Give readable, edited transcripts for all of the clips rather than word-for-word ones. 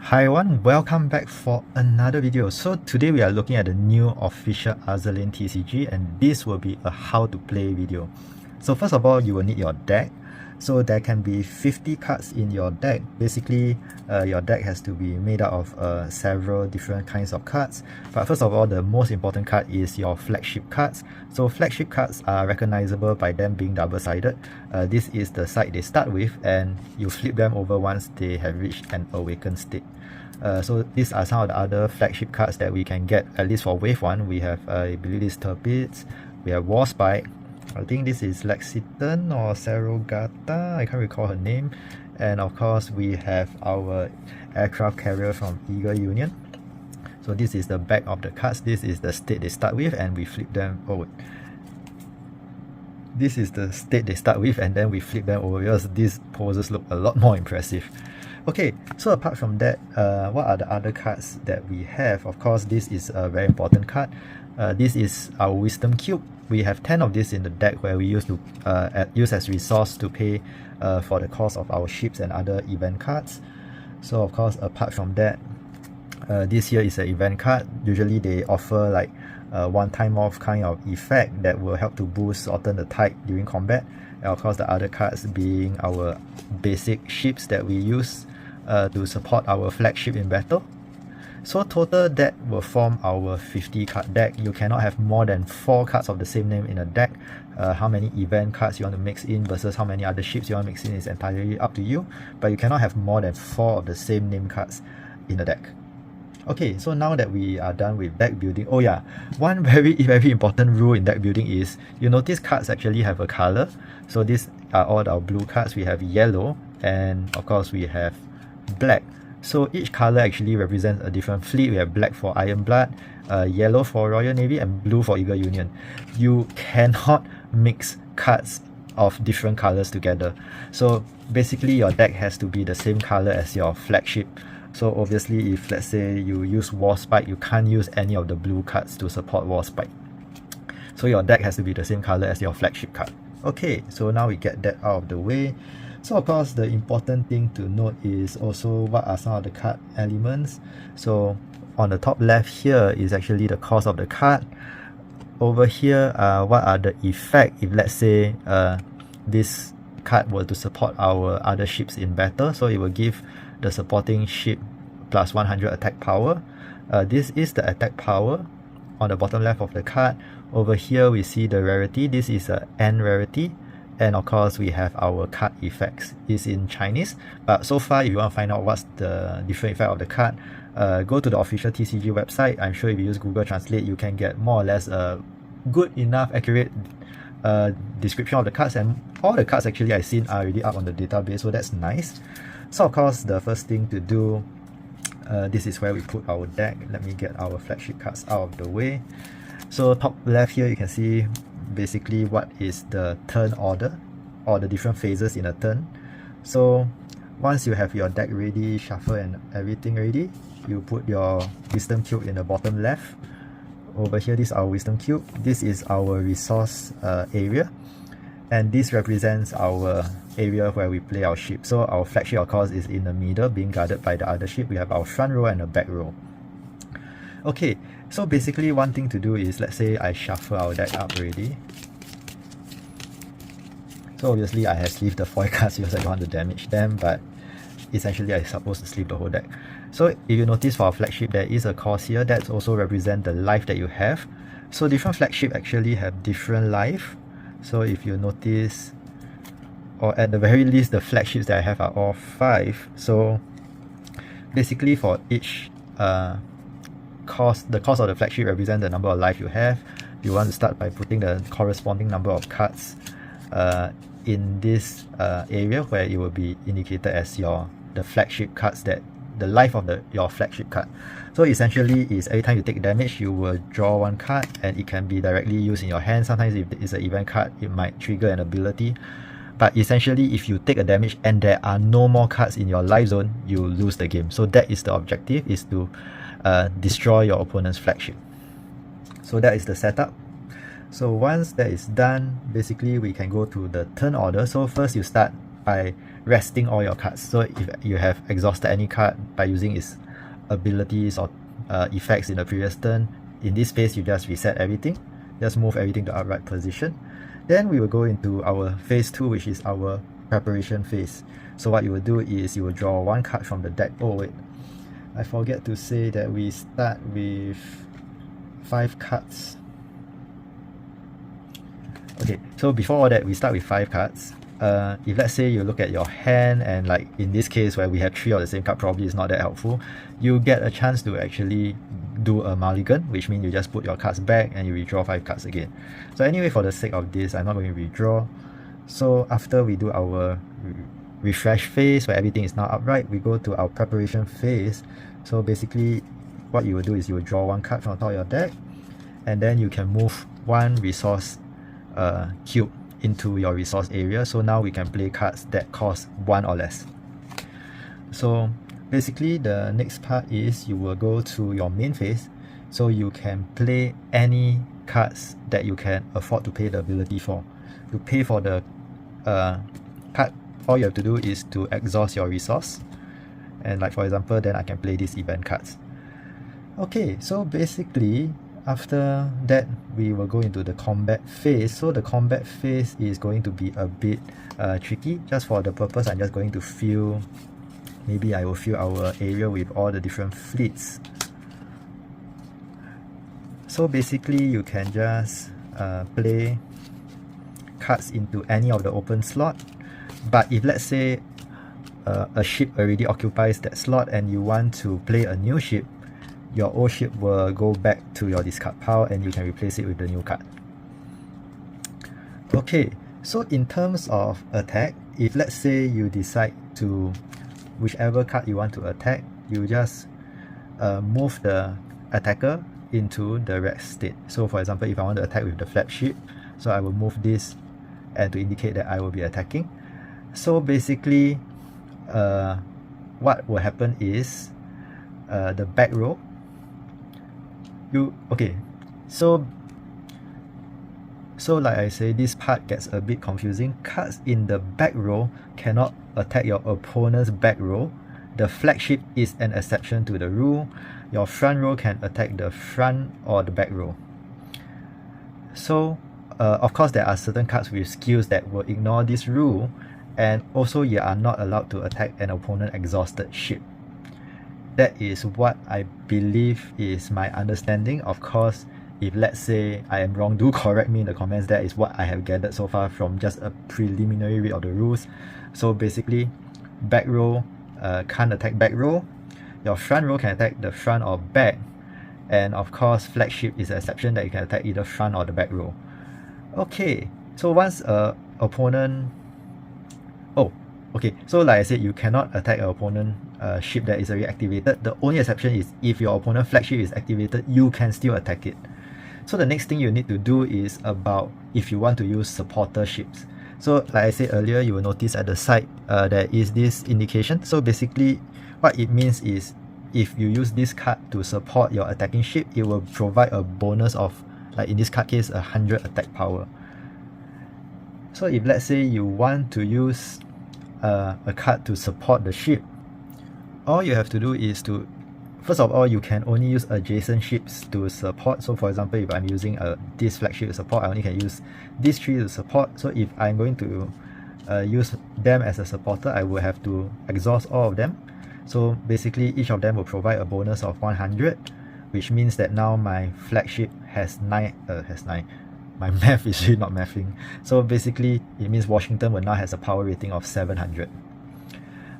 Hi everyone, welcome back for another video. So today we are looking at the new official Azur Lane TCG, and this will be a how to play video. So first of all, you will need your deck. So there can be 50 cards in your deck. Basically, your deck has to be made out of several different kinds of cards. But first of all, the most important card is your flagship cards. So flagship cards are recognizable by them being double-sided. This is the side they start with, and you flip them over once they have reached an awakened state. So these are some of the other flagship cards that we can get, at least for wave 1. We have, I believe this Turbids, we have Warspite, I think this is Lexington or Sarogata, I can't recall her name. And of course we have our aircraft carrier from Eagle Union. So this is the back of the cards. This is the state they start with, and we flip them forward. This is the state they start with, and then we flip them over because these poses look a lot more impressive. Okay, so apart from that, what are the other cards that we have? Of course, this is a very important card. This is our Wisdom Cube. We have 10 of this in the deck, where we use as resource to pay for the cost of our ships and other event cards. So of course, apart from that, this here is an event card. Usually they offer like one time off kind of effect that will help to boost or turn the tide during combat. And of course the other cards being our basic ships that we use to support our flagship in battle. So total that will form our 50 card deck. You cannot have more than 4 cards of the same name in a deck. How many event cards you want to mix in versus how many other ships you want to mix in is entirely up to you, but you cannot have more than 4 of the same name cards in a deck. Okay, so now that we are done with deck building, oh yeah, one very important rule in deck building is you notice cards actually have a color. So these are all our blue cards. We have yellow, and of course we have black. So each color actually represents a different fleet. We have black for Iron Blood, yellow for Royal Navy, and blue for Eagle Union. You cannot mix cards of different colors together. So basically your deck has to be the same color as your flagship. So obviously, if let's say you use Warspite, you can't use any of the blue cards to support Warspite. So your deck has to be the same color as your flagship card. Okay, so now we get that out of the way. So of course, the important thing to note is also what are some of the card elements. So on the top left here is actually the cost of the card. Over here, what are the effect if let's say this card were to support our other ships in battle. So it will give the supporting ship plus 100 attack power. This is the attack power on the bottom left of the card. Over here we see the rarity. This is a N rarity, and of course we have our card effects. It's in Chinese, but so far if you want to find out what's the different effect of the card, go to the official TCG website. I'm sure if you use Google Translate, you can get more or less a good enough accurate description of the cards, and all the cards actually I've seen are already up on the database, so that's nice. So of course the first thing to do, this is where we put our deck. Let me get our flagship cards out of the way. So top left here you can see basically what is the turn order, or the different phases in a turn. So once you have your deck ready, shuffle and everything ready, you put your Wisdom Cube in the bottom left. Over here, this is our Wisdom Cube. This is our resource area, and this represents our area where we play our ship. So our flagship of course is in the middle, being guarded by the other ship. We have our front row and a back row. Okay, so basically one thing to do is, let's say I shuffle our deck up already. So obviously I have sleeved the foil cards because I don't want to damage them, but essentially I'm supposed to sleeve the whole deck. So if you notice for our flagship, there is a cost here that also represents the life that you have. So different flagship actually have different life. So if you notice, or at the very least the flagships that I have are all 5. So basically for each cost, the cost of the flagship represents the number of life you have. You want to start by putting the corresponding number of cards in this area where it will be indicated as the flagship cards, that the life of your flagship card. So essentially is every time you take damage, you will draw 1 card, and it can be directly used in your hand. Sometimes if it's an event card, it might trigger an ability. But essentially if you take a damage and there are no more cards in your life zone, you lose the game. So that is the objective, is to destroy your opponent's flagship. So that is the setup. So once that is done, basically we can go to the turn order. So first you start by resting all your cards. So if you have exhausted any card by using its abilities or effects in the previous turn, in this phase you just reset everything, just move everything to upright position. Then we will go into our phase 2, which is our preparation phase. So what you will do is you will draw one card from the deck. Oh wait, I forget to say that we start with 5 cards. Okay, so before all that, we start with 5 cards. If let's say you look at your hand, and like in this case where we have 3 of the same card, probably is not that helpful, you get a chance to actually do a mulligan, which means you just put your cards back and you redraw 5 cards again. So anyway, for the sake of this, I'm not going to redraw. So after we do our refresh phase where everything is now upright, we go to our preparation phase. So basically what you will do is you will draw one card from the top of your deck, and then you can move one resource cube into your resource area. So now we can play cards that cost 1 or less. So basically the next part is you will go to your main phase, so you can play any cards that you can afford to pay the ability for. To pay for the card, all you have to do is to exhaust your resource, and like for example, then I can play these event cards. Okay, so basically after that we will go into the combat phase. So the combat phase is going to be a bit tricky. Just for the purpose, I'm just going to fill, maybe I will fill our area with all the different fleets. So basically you can just play cards into any of the open slot, but if let's say a ship already occupies that slot and you want to play a new ship, your old ship will go back to your discard pile and you can replace it with the new card. Okay, so in terms of attack, if let's say you decide to, whichever card you want to attack, you just move the attacker into the rest state. So for example, if I want to attack with the flagship, so I will move this and to indicate that I will be attacking. So basically what will happen is the back row, so like I say, this part gets a bit confusing. Cards in the back row cannot attack your opponent's back row. The flagship is an exception to the rule. Your front row can attack the front or the back row. So of course there are certain cards with skills that will ignore this rule, and also you are not allowed to attack an opponent exhausted ship. That is what I believe is my understanding. Of course, if let's say I am wrong, do correct me in the comments. That is what I have gathered so far from just a preliminary read of the rules. So basically, back row can't attack back row. Your front row can attack the front or back, and of course flagship is an exception that you can attack either front or the back row. Okay, so once opponent, so like I said, you cannot attack an opponent ship that is already activated. The only exception is if your opponent flagship is activated, you can still attack it. So the next thing you need to do is about if you want to use supporter ships. So like I said earlier, you will notice at the side there is this indication. So basically what it means is if you use this card to support your attacking ship, it will provide a bonus of, like in this card case, 100 attack power. So if let's say you want to use a card to support the ship, all you have to do is to, first of all, you can only use adjacent ships to support. So for example, if I'm using this flagship to support, I only can use these 3 to support. So if I'm going to use them as a supporter, I will have to exhaust all of them. So basically each of them will provide a bonus of 100, which means that now my flagship has 9, my math is really not mathing. So basically it means Washington will now has a power rating of 700.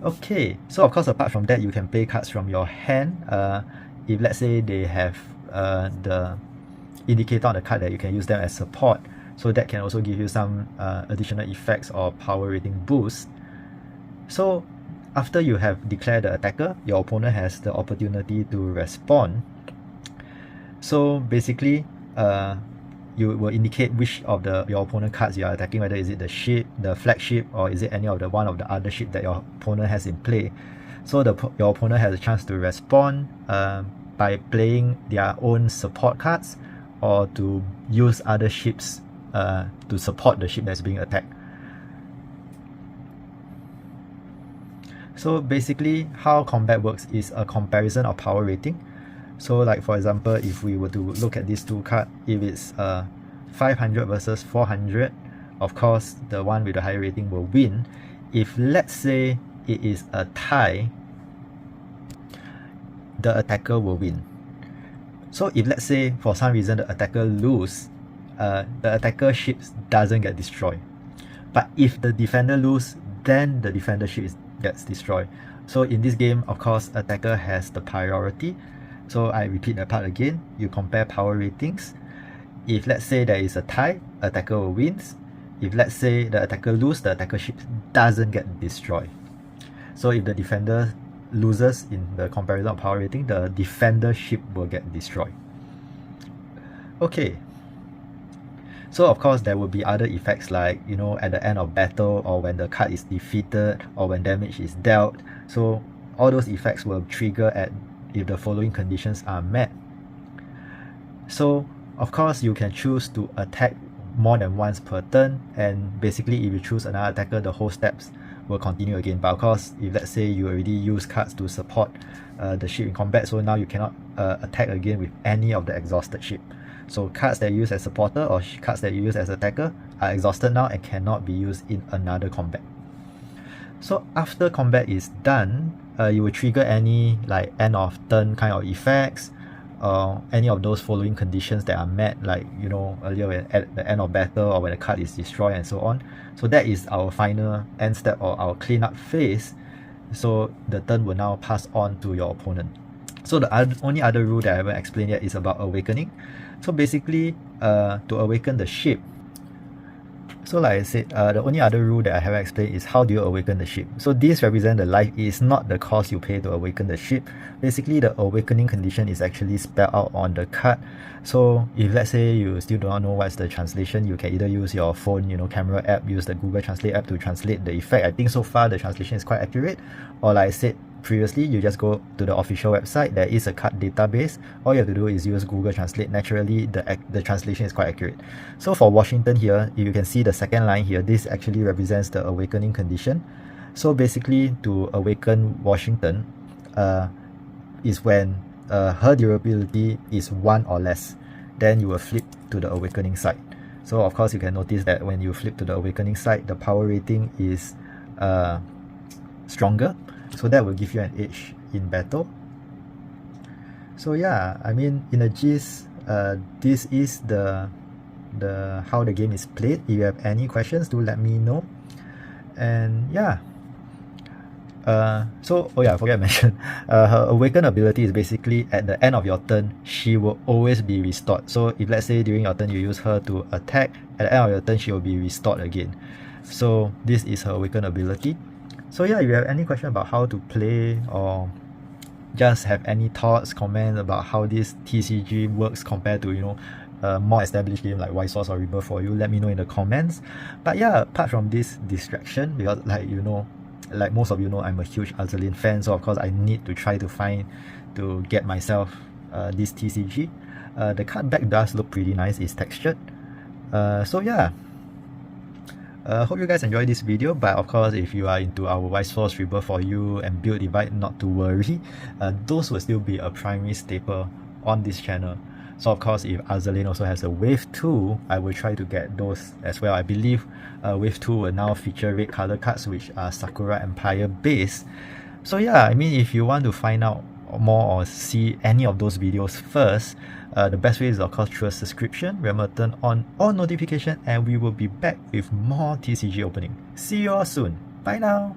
Okay, so of course apart from that, you can play cards from your hand. If let's say they have the indicator on the card that you can use them as support, so that can also give you some additional effects or power rating boost. So after you have declared the attacker, your opponent has the opportunity to respond. So basically you will indicate which of your opponent cards you are attacking, whether is it the ship, the flagship, or is it any of the one of the other ship that your opponent has in play. So your opponent has a chance to respond by playing their own support cards or to use other ships to support the ship that's being attacked. So basically how combat works is a comparison of power rating. So like for example, if we were to look at these two cards, if it's 500 versus 400, of course the one with the higher rating will win. If let's say it is a tie, the attacker will win. So if let's say for some reason the attacker lose, the attacker ships doesn't get destroyed. But if the defender lose, then the defender ship gets destroyed. So in this game, of course, attacker has the priority. So I repeat that part again. You compare power ratings. If let's say there is a tie, attacker will win. If let's say the attacker lose, the attacker ship doesn't get destroyed. So if the defender loses in the comparison of power rating, the defender ship will get destroyed. Okay. So of course there will be other effects like, you know, at the end of battle, or when the card is defeated, or when damage is dealt. So all those effects will trigger if the following conditions are met. So of course you can choose to attack more than once per turn, and basically if you choose another attacker, the whole steps will continue again. But of course, if let's say you already use cards to support the ship in combat, so now you cannot attack again with any of the exhausted ship. So cards that you use as supporter or cards that you use as attacker are exhausted now and cannot be used in another combat. So after combat is done, you will trigger any like end of turn kind of effects, or any of those following conditions that are met, like, you know, earlier when at the end of battle or when the card is destroyed and so on. So that is our final end step, or our cleanup phase. So the turn will now pass on to your opponent. So the only other rule that I haven't explained yet is about awakening. So basically, to awaken the ship, so like I said, the only other rule that I haven't explained is how do you awaken the ship. So this represents the life, is not the cost you pay to awaken the ship. Basically, the awakening condition is actually spelled out on the card. So if let's say you still do not know what's the translation, you can either use your phone, you know, camera app, use the Google Translate app to translate the effect. I think so far the translation is quite accurate. Or like I said previously, you just go to the official website. There is a card database. All you have to do is use Google Translate. Naturally, the translation is quite accurate. So for Washington here, if you can see the second line here, this actually represents the awakening condition. So basically, to awaken Washington is when her durability is 1 or less. Then you will flip to the awakening side. So of course, you can notice that when you flip to the awakening side, the power rating is stronger. So that will give you an edge in battle. So yeah, I mean, in a gist, this is the how the game is played. If you have any questions, do let me know. And yeah, so oh yeah, I forgot to mention, her awaken ability is basically at the end of your turn, she will always be restored. So if let's say during your turn you use her to attack, at the end of your turn she will be restored again. So this is her awaken ability. So yeah, if you have any question about how to play, or just have any thoughts, comments about how this TCG works compared to, you know, more established game like White Source or Rebirth for you, let me know in the comments. But yeah, apart from this distraction, because like, you know, like most of you know, I'm a huge Azur Lane fan, so of course I need to try to get myself this TCG. The card back does look pretty nice, it's textured. So yeah, hope you guys enjoyed this video. But of course, if you are into our White Source, Rebirth for you and Build Divide, not to worry, those will still be a primary staple on this channel. So of course, if Azur Lane also has a Wave 2, I will try to get those as well. I believe Wave 2 will now feature red color cards, which are Sakura Empire based. So yeah, I mean, if you want to find out more or see any of those videos first, the best way is of course through a subscription. Remember, turn on all notification, and we will be back with more TCG opening. See you all soon. Bye now.